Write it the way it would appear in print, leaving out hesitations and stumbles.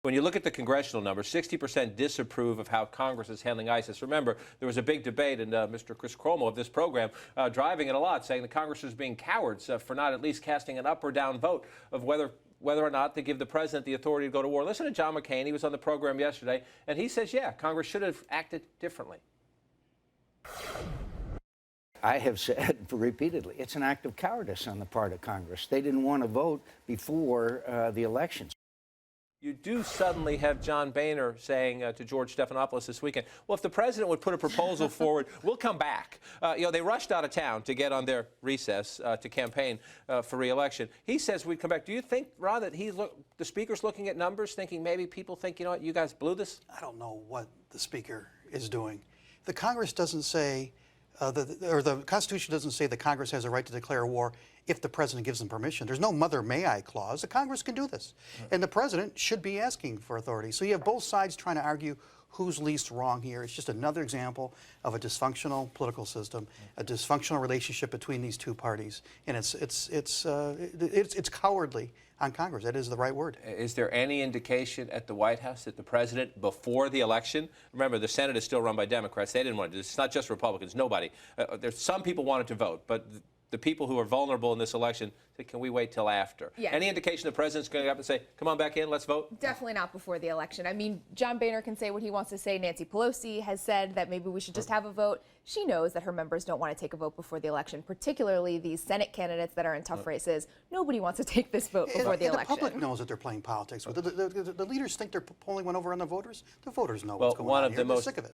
When you look at the congressional numbers, 60% disapprove of how Congress is handling ISIS. Remember, there was a big debate, and Mr. Chris Cuomo of this program driving it a lot, saying that Congress is being cowards for not at least casting an up or down vote of whether or not to give the president the authority to go to war. Listen to John McCain. He was on the program yesterday, and he says, yeah, Congress should have acted differently. I have said repeatedly, it's an act of cowardice on the part of Congress. They didn't want to vote before the elections. You do suddenly have John Boehner saying to George Stephanopoulos this weekend, well, if the president would put a proposal forward, we'll come back. They rushed out of town to get on their recess to campaign for re-election. He says we'd come back. Do you think, Ron, that the speaker's looking at numbers, thinking maybe people think, you know what, you guys blew this? I don't know what the speaker is doing. The Congress doesn't say, the Constitution doesn't say that Congress has a right to declare war if the president gives them permission. There's no mother may I clause. The Congress can do this. And the president should be asking for authority. So you have both sides trying to argue who's least wrong here. It's just another example of a dysfunctional political system, a dysfunctional relationship between these two parties. And it's cowardly on Congress. That is the right word. Is there any indication at the White House that the president, before the election, remember the Senate is still run by Democrats, they didn't want to do this. It's not just Republicans, nobody. There's some people wanted to vote, but the people who are vulnerable in this election said, can we wait till after? Yeah. Any indication the president's going to get up and say, come on back in, let's vote? Definitely not before the election. I mean, John Boehner can say what he wants to say. Nancy Pelosi has said that maybe we should just have a vote. She knows that her members don't want to take a vote before the election, particularly these Senate candidates that are in tough races. Nobody wants to take this vote before the election. The public knows that they're playing politics with it. The leaders think they're pulling one over on the voters. The voters know Well, what's going one on of here. the They're most sick of it.